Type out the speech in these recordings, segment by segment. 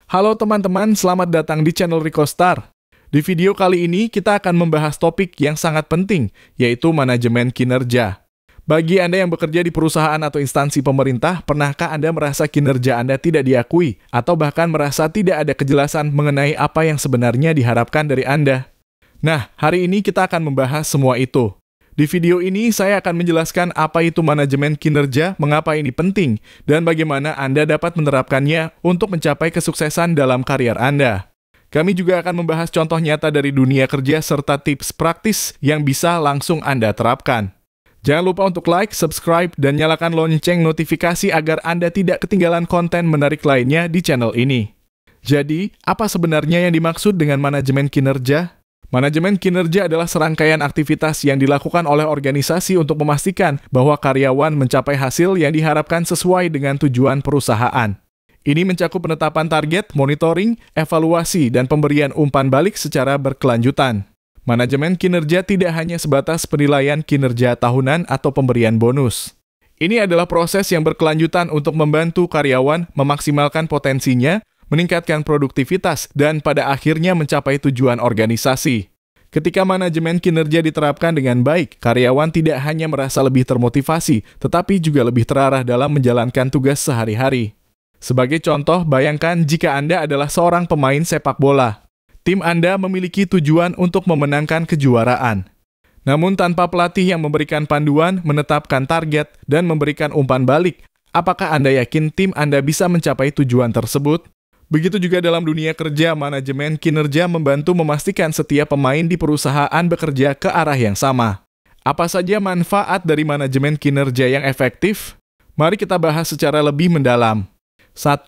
Halo teman-teman, selamat datang di channel Rico Star. Di video kali ini kita akan membahas topik yang sangat penting, yaitu manajemen kinerja. Bagi Anda yang bekerja di perusahaan atau instansi pemerintah, pernahkah Anda merasa kinerja Anda tidak diakui, atau bahkan merasa tidak ada kejelasan mengenai apa yang sebenarnya diharapkan dari Anda? Nah, hari ini kita akan membahas semua itu. Di video ini, saya akan menjelaskan apa itu manajemen kinerja, mengapa ini penting, dan bagaimana Anda dapat menerapkannya untuk mencapai kesuksesan dalam karier Anda. Kami juga akan membahas contoh nyata dari dunia kerja serta tips praktis yang bisa langsung Anda terapkan. Jangan lupa untuk like, subscribe, dan nyalakan lonceng notifikasi agar Anda tidak ketinggalan konten menarik lainnya di channel ini. Jadi, apa sebenarnya yang dimaksud dengan manajemen kinerja? Manajemen kinerja adalah serangkaian aktivitas yang dilakukan oleh organisasi untuk memastikan bahwa karyawan mencapai hasil yang diharapkan sesuai dengan tujuan perusahaan. Ini mencakup penetapan target, monitoring, evaluasi, dan pemberian umpan balik secara berkelanjutan. Manajemen kinerja tidak hanya sebatas penilaian kinerja tahunan atau pemberian bonus. Ini adalah proses yang berkelanjutan untuk membantu karyawan memaksimalkan potensinya, meningkatkan produktivitas, dan pada akhirnya mencapai tujuan organisasi. Ketika manajemen kinerja diterapkan dengan baik, karyawan tidak hanya merasa lebih termotivasi, tetapi juga lebih terarah dalam menjalankan tugas sehari-hari. Sebagai contoh, bayangkan jika Anda adalah seorang pemain sepak bola. Tim Anda memiliki tujuan untuk memenangkan kejuaraan. Namun tanpa pelatih yang memberikan panduan, menetapkan target, dan memberikan umpan balik, apakah Anda yakin tim Anda bisa mencapai tujuan tersebut? Begitu juga dalam dunia kerja, manajemen kinerja membantu memastikan setiap pemain di perusahaan bekerja ke arah yang sama. Apa saja manfaat dari manajemen kinerja yang efektif? Mari kita bahas secara lebih mendalam. 1.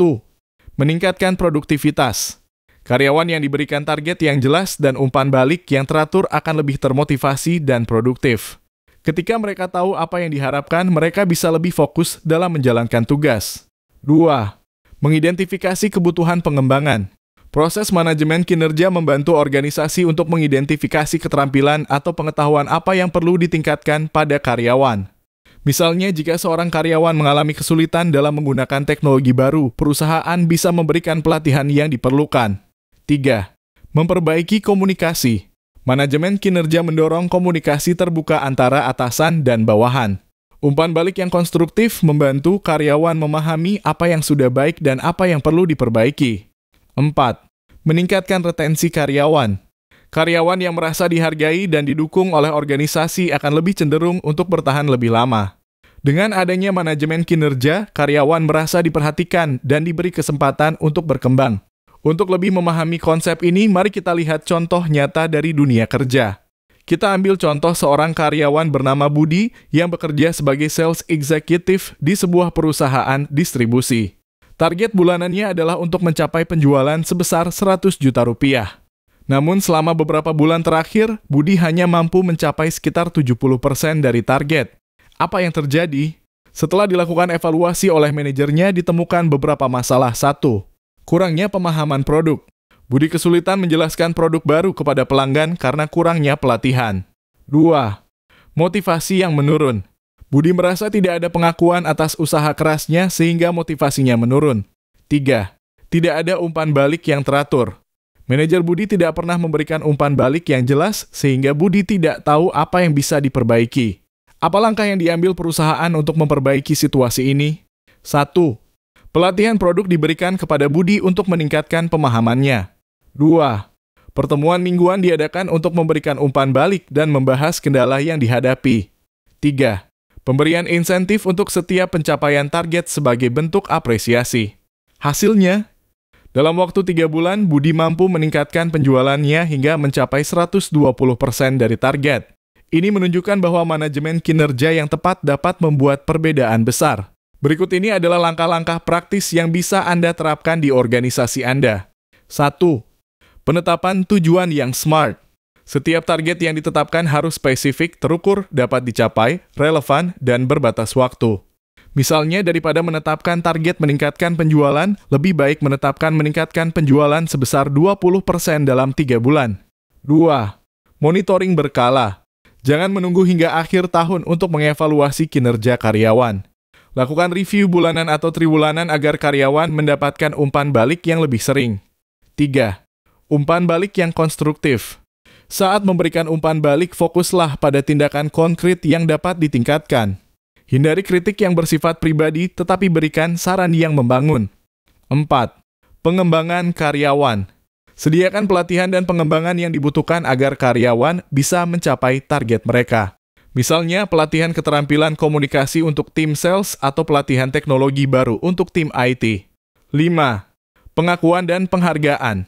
Meningkatkan produktivitas. Karyawan yang diberikan target yang jelas dan umpan balik yang teratur akan lebih termotivasi dan produktif. Ketika mereka tahu apa yang diharapkan, mereka bisa lebih fokus dalam menjalankan tugas. 2. Mengidentifikasi kebutuhan pengembangan. Proses manajemen kinerja membantu organisasi untuk mengidentifikasi keterampilan atau pengetahuan apa yang perlu ditingkatkan pada karyawan. Misalnya, jika seorang karyawan mengalami kesulitan dalam menggunakan teknologi baru, perusahaan bisa memberikan pelatihan yang diperlukan. 3. Memperbaiki komunikasi. Manajemen kinerja mendorong komunikasi terbuka antara atasan dan bawahan. Umpan balik yang konstruktif membantu karyawan memahami apa yang sudah baik dan apa yang perlu diperbaiki. 4. Meningkatkan retensi karyawan. Karyawan yang merasa dihargai dan didukung oleh organisasi akan lebih cenderung untuk bertahan lebih lama. Dengan adanya manajemen kinerja, karyawan merasa diperhatikan dan diberi kesempatan untuk berkembang. Untuk lebih memahami konsep ini, mari kita lihat contoh nyata dari dunia kerja. Kita ambil contoh seorang karyawan bernama Budi yang bekerja sebagai sales executive di sebuah perusahaan distribusi. Target bulanannya adalah untuk mencapai penjualan sebesar 100 juta rupiah. Namun selama beberapa bulan terakhir, Budi hanya mampu mencapai sekitar 70% dari target. Apa yang terjadi? Setelah dilakukan evaluasi oleh manajernya, ditemukan beberapa masalah. 1. Kurangnya pemahaman produk. Budi kesulitan menjelaskan produk baru kepada pelanggan karena kurangnya pelatihan. 2. Motivasi yang menurun. Budi merasa tidak ada pengakuan atas usaha kerasnya sehingga motivasinya menurun. 3. Tidak ada umpan balik yang teratur. Manajer Budi tidak pernah memberikan umpan balik yang jelas sehingga Budi tidak tahu apa yang bisa diperbaiki. Apa langkah yang diambil perusahaan untuk memperbaiki situasi ini? 1. Pelatihan produk diberikan kepada Budi untuk meningkatkan pemahamannya. 2. Pertemuan mingguan diadakan untuk memberikan umpan balik dan membahas kendala yang dihadapi. 3. Pemberian insentif untuk setiap pencapaian target sebagai bentuk apresiasi. Hasilnya, dalam waktu 3 bulan, Budi mampu meningkatkan penjualannya hingga mencapai 120% dari target. Ini menunjukkan bahwa manajemen kinerja yang tepat dapat membuat perbedaan besar. Berikut ini adalah langkah-langkah praktis yang bisa Anda terapkan di organisasi Anda. 1. Penetapan tujuan yang smart. Setiap target yang ditetapkan harus spesifik, terukur, dapat dicapai, relevan, dan berbatas waktu. Misalnya, daripada menetapkan target meningkatkan penjualan, lebih baik meningkatkan penjualan sebesar 20% dalam 3 bulan. 2. Monitoring berkala. Jangan menunggu hingga akhir tahun untuk mengevaluasi kinerja karyawan. Lakukan review bulanan atau triwulanan agar karyawan mendapatkan umpan balik yang lebih sering. 3. Umpan balik yang konstruktif. Saat memberikan umpan balik, fokuslah pada tindakan konkret yang dapat ditingkatkan. Hindari kritik yang bersifat pribadi, tetapi berikan saran yang membangun. 4. Pengembangan karyawan. Sediakan pelatihan dan pengembangan yang dibutuhkan agar karyawan bisa mencapai target mereka. Misalnya, pelatihan keterampilan komunikasi untuk tim sales atau pelatihan teknologi baru untuk tim IT. 5. Pengakuan dan penghargaan.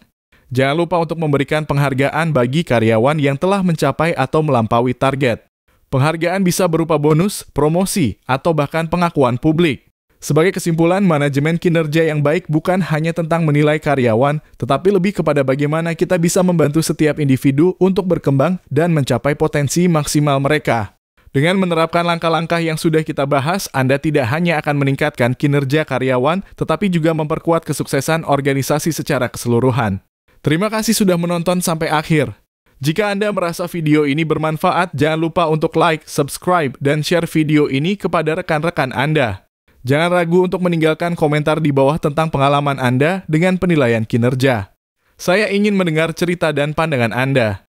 Jangan lupa untuk memberikan penghargaan bagi karyawan yang telah mencapai atau melampaui target. Penghargaan bisa berupa bonus, promosi, atau bahkan pengakuan publik. Sebagai kesimpulan, manajemen kinerja yang baik bukan hanya tentang menilai karyawan, tetapi lebih kepada bagaimana kita bisa membantu setiap individu untuk berkembang dan mencapai potensi maksimal mereka. Dengan menerapkan langkah-langkah yang sudah kita bahas, Anda tidak hanya akan meningkatkan kinerja karyawan, tetapi juga memperkuat kesuksesan organisasi secara keseluruhan. Terima kasih sudah menonton sampai akhir. Jika Anda merasa video ini bermanfaat, jangan lupa untuk like, subscribe, dan share video ini kepada rekan-rekan Anda. Jangan ragu untuk meninggalkan komentar di bawah tentang pengalaman Anda dengan penilaian kinerja. Saya ingin mendengar cerita dan pandangan Anda.